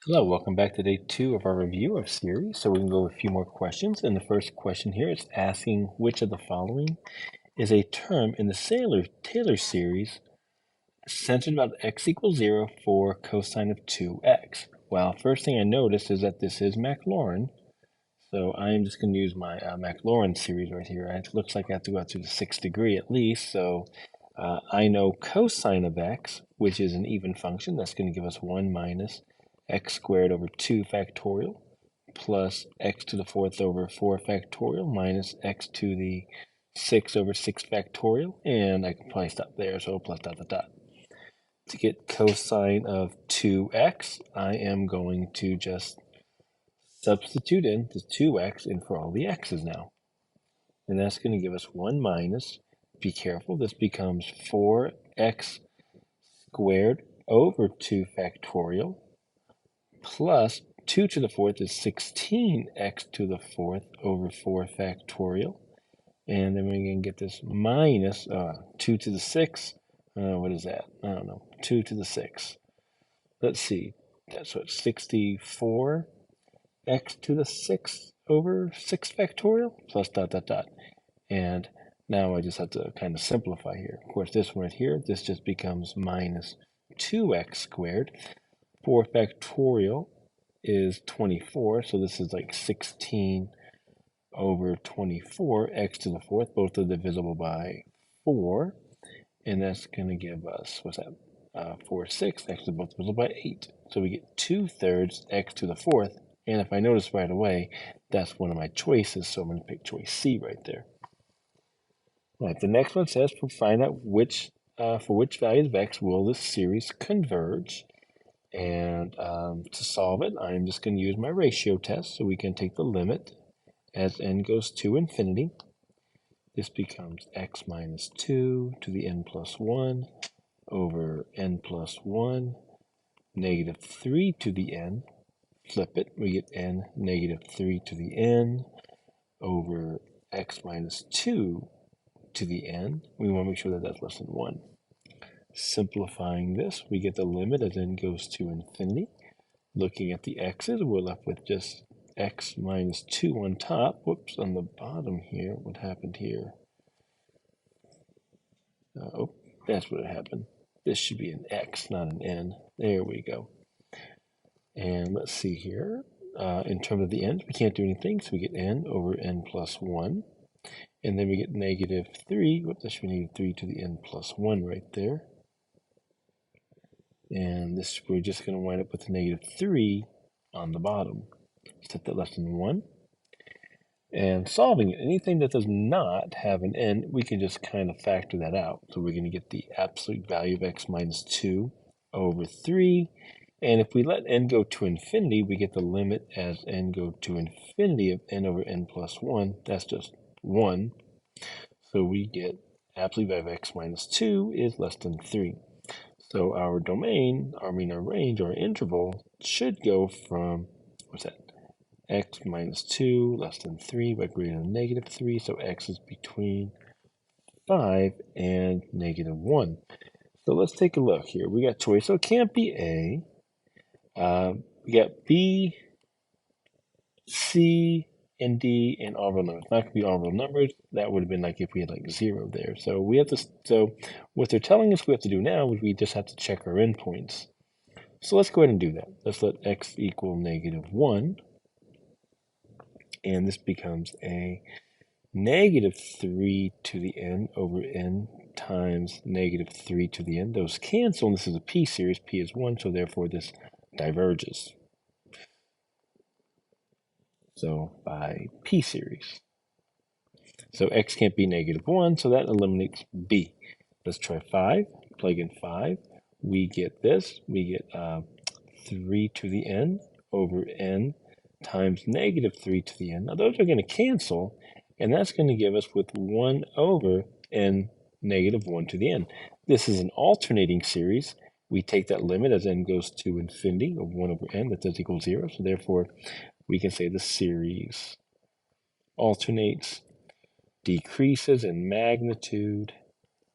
Hello, welcome back to day 2 of our review of series. So we can go with a few more questions. And the first question here is asking which of the following is a term in the Taylor series centered about x equals 0 for cosine of 2x. Well, first thing I noticed is that this is Maclaurin. So I'm just going to use my Maclaurin series right here. It looks like I have to go out to the 6th degree at least. So I know cosine of x, which is an even function. That's going to give us 1 minus x squared over 2 factorial plus x to the 4th over 4 factorial minus x to the 6 over 6 factorial. And I can probably stop there, so plus dot dot dot. To get cosine of 2x, I am going to just substitute in the 2x in for all the x's now. And that's going to give us 1 minus, be careful, this becomes 4x squared over 2 factorial plus 2 to the 4th is 16x to the 4th over 4 factorial. And then we're going to get this minus 2 to the 6. What is that? I don't know. 2 to the 6. Let's see. That's what, 64 x to the 6 over 6 factorial plus dot dot dot. And now I just have to kind of simplify here. Of course, this one right here, this just becomes minus 2x squared. 4 factorial is 24, so this is like 16 over 24, x to the 4th. Both are divisible by 4. And that's going to give us, what's that? 4, 6, x is both divisible by 8. So we get 2/3 x to the 4th. And if I notice right away, that's one of my choices, so I'm going to pick choice C right there. All right, the next one says find out for which values of x will this series converge. And to solve it, I'm just going to use my ratio test, so we can take the limit as n goes to infinity. This becomes x minus 2 to the n plus 1 over n plus 1, negative 3 to the n. Flip it, we get n negative 3 to the n over x minus 2 to the n. We want to make sure that that's less than 1. Simplifying this, we get the limit as n goes to infinity. Looking at the x's, we're left with just x minus 2 on top. Whoops, on the bottom here, what happened here? Oh, that's what happened. This should be an x, not an n. There we go. And let's see here. In terms of the n's, we can't do anything, so we get n over n plus 1. And then we get negative 3. Whoops, that should be negative 3 to the n plus 1 right there. And this, we're just going to wind up with a negative 3 on the bottom. Set that less than 1. And solving it, anything that does not have an n, we can just kind of factor that out. So we're going to get the absolute value of x minus 2 over 3. And if we let n go to infinity, we get the limit as n go to infinity of n over n plus 1. That's just 1. So we get absolute value of x minus 2 is less than 3. So our domain, our range, our interval should go from, what's that? X minus 2 less than 3 but greater than negative 3. So x is between 5 and negative 1. So let's take a look here. We got choice. So it can't be A. We got B, C, and D, and all real numbers. Not going to be all real numbers. That would have been like if we had like 0 there. So we have to. So what they're telling us we have to do now is we just have to check our endpoints. So let's go ahead and do that. Let's let x equal negative 1. And this becomes a negative 3 to the n over n times negative 3 to the n. Those cancel, and this is a p series. P is 1, so therefore this diverges. So by p series. So x can't be negative 1, so that eliminates b. Let's try 5. Plug in 5. We get this. We get 3 to the n over n times negative 3 to the n. Now those are going to cancel, and that's going to give us with 1 over n negative 1 to the n. This is an alternating series. We take that limit as n goes to infinity of 1 over n, that does equal 0. So therefore, we can say the series alternates, decreases in magnitude,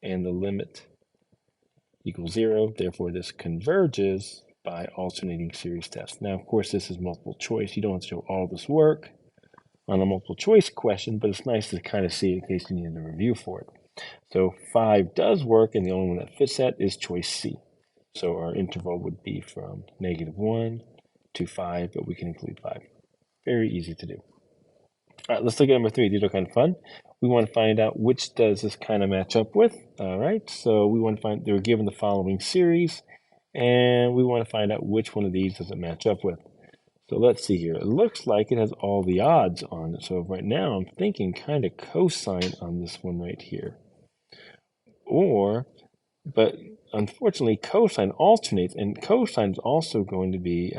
and the limit equals 0. Therefore, this converges by alternating series test. Now, of course, this is multiple choice. You don't have to show all this work on a multiple choice question, but it's nice to kind of see it in case you need a review for it. So 5 does work, and the only one that fits that is choice C. So our interval would be from -1 to 5, but we can include 5. Very easy to do. All right, let's look at number 3. These are kind of fun. We want to find out which does this kind of match up with. All right, so we want to find, they were given the following series, and we want to find out which one of these does it match up with. So let's see here. It looks like it has all the odds on it. So right now I'm thinking kind of cosine on this one right here. But unfortunately cosine alternates, and cosine is also going to be,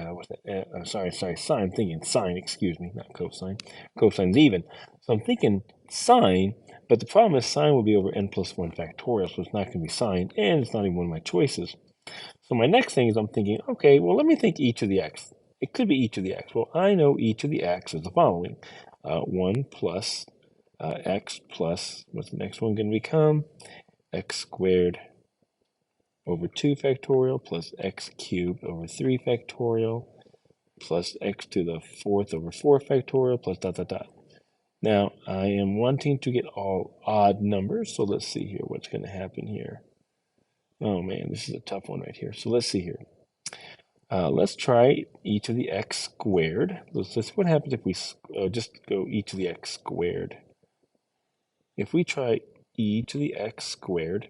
sine. I'm thinking sine, excuse me, not cosine. Cosine's even. So I'm thinking sine, but the problem is sine will be over n plus 1 factorial, so it's not going to be sine, and it's not even one of my choices. So my next thing is I'm thinking, okay, well, let me think e to the x. It could be e to the x. Well, I know e to the x is the following. 1 plus x plus, what's the next one going to become? X squared over 2 factorial plus x cubed over 3 factorial plus x to the 4th over 4 factorial plus dot, dot, dot. Now, I am wanting to get all odd numbers, so let's see here what's going to happen here. Oh man, this is a tough one right here. So let's see here. Let's try e to the x squared. What happens if we just go e to the x squared? If we try e to the x squared,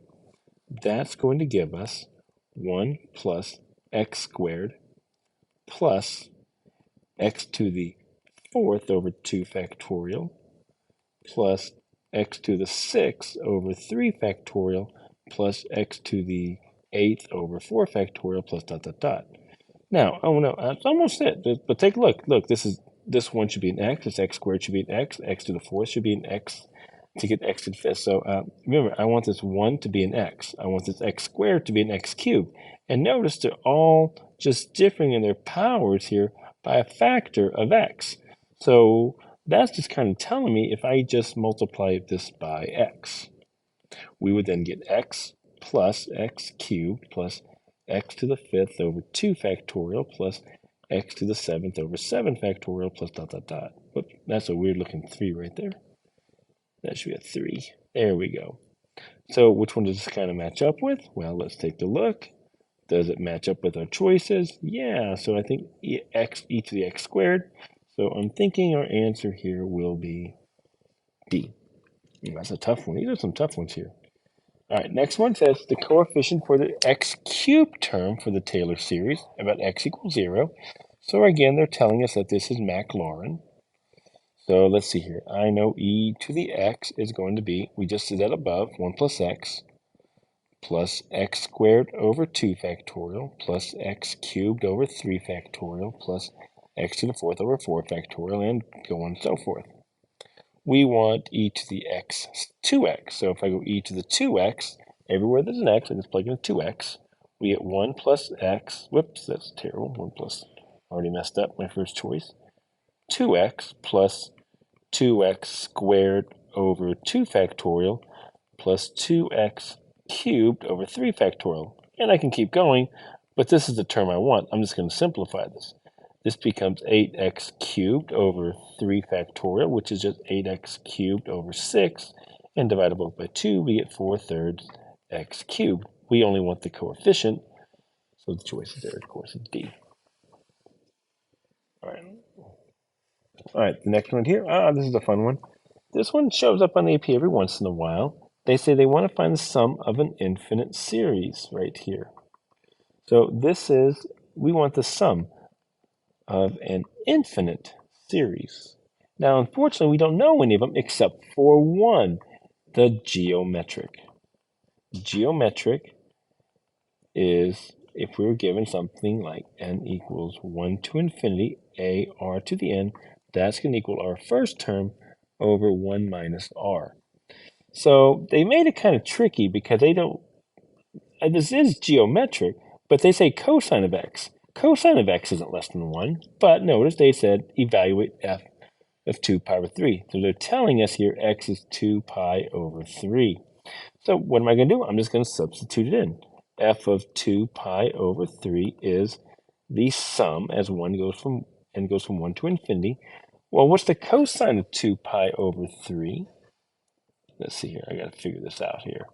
that's going to give us 1 plus x squared plus x to the 4th over 2 factorial plus x to the 6th over 3 factorial plus x to the 8th over 4 factorial plus dot, dot, dot. Now, oh no, it's almost it. But take a look. Look, this one should be an x. This x squared should be an x. X to the 4th should be an x to get x to the 5th. So remember, I want this 1 to be an x. I want this x squared to be an x cubed. And notice they're all just differing in their powers here by a factor of x. So that's just kind of telling me if I just multiply this by x, we would then get x plus x cubed plus x to the 5th over 2 factorial plus x to the 7th over 7 factorial plus dot, dot, dot. Whoop, that's a weird looking 3 right there. That should be a 3. There we go. So which one does this kind of match up with? Well, let's take a look. Does it match up with our choices? Yeah, so I think e to the x squared. So I'm thinking our answer here will be D. That's a tough one. These are some tough ones here. All right, next one says the coefficient for the x cubed term for the Taylor series about x equals 0. So again, they're telling us that this is Maclaurin. So let's see here. I know e to the x is going to be, we just did that above, 1 plus x squared over 2 factorial plus x cubed over 3 factorial plus x to the 4th over 4 factorial, and so on and so forth. We want e to the x 2x. So if I go e to the 2x, everywhere there's an x, I just plug in a 2x. We get 1 plus x. Whoops, that's terrible. 1 plus, already messed up my first choice. 2x plus 2x squared over 2 factorial plus 2x cubed over 3 factorial. And I can keep going, but this is the term I want. I'm just going to simplify this. This becomes 8x cubed over 3 factorial, which is just 8x cubed over 6, and divided both by 2, we get 4/3 x cubed. We only want the coefficient, so the choice is there, of course, is D. All right, the next one here, this is a fun one. This one shows up on the AP every once in a while. They say they want to find the sum of an infinite series right here. So this is, we want the sum of an infinite series. Now, unfortunately, we don't know any of them except for one, the geometric. Geometric is if we were given something like n equals 1 to infinity, a r to the n, that's going to equal our first term over 1 minus r. So they made it kind of tricky because they don't, this is geometric, but they say cosine of x. Cosine of x isn't less than 1, but notice they said evaluate f of 2 pi over 3. So they're telling us here x is 2 pi over 3. So what am I going to do? I'm just going to substitute it in. F of 2 pi over 3 is the sum as 1 goes from 1 to infinity. Well, what's the cosine of 2 pi over 3? Let's see here. I got to figure this out here.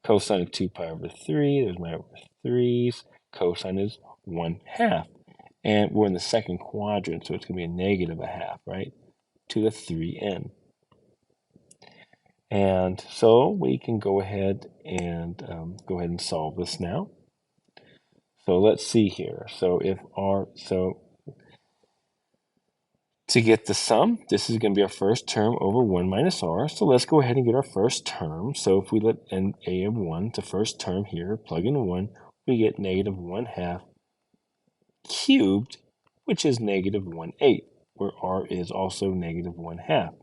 Cosine of 2 pi over 3. There's my over 3's. Cosine is 1/2. And we're in the second quadrant, so it's going to be a negative a half, right? To the 3n. And so we can go ahead and solve this now. So let's see here. So to get the sum, this is going to be our first term over 1 minus r. So let's go ahead and get our first term. So if we let n a of 1, the first term here, plug in 1, we get negative 1/2 cubed, which is negative 1/8, where r is also negative 1/2.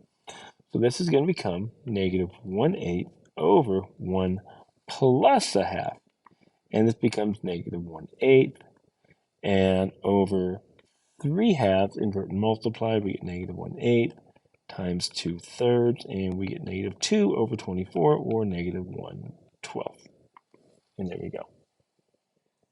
So this is going to become negative 1/8 over 1 plus a half. And this becomes negative 1/8. And over 3/2, invert and multiply, we get negative 1/8 times 2/3, and we get negative 2 over 24, or negative 1/12. And there we go.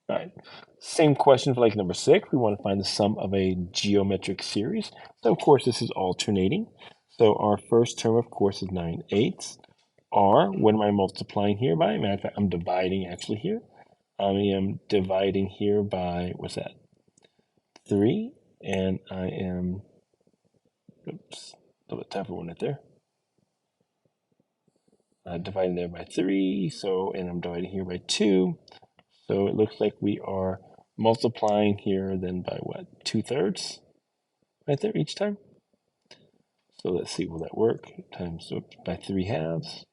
All right, same question for like number 6. We want to find the sum of a geometric series. So, of course, this is alternating. So our first term, of course, is 9/8. R, what am I multiplying here by? Matter of fact, I'm dividing actually here. I am dividing here by, what's that? 3. And I am, oops, a little bit tougher one right there. Dividing there by 3. So, and I'm dividing here by 2. So it looks like we are multiplying here then by what? 2/3 right there each time. So let's see, will that work? Times by 3/2.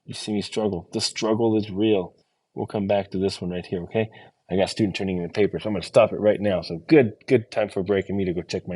You see me struggle. The struggle is real. We'll come back to this one right here, okay? I got a student turning in the paper, so I'm going to stop it right now. So good time for a break and me to go check my notes.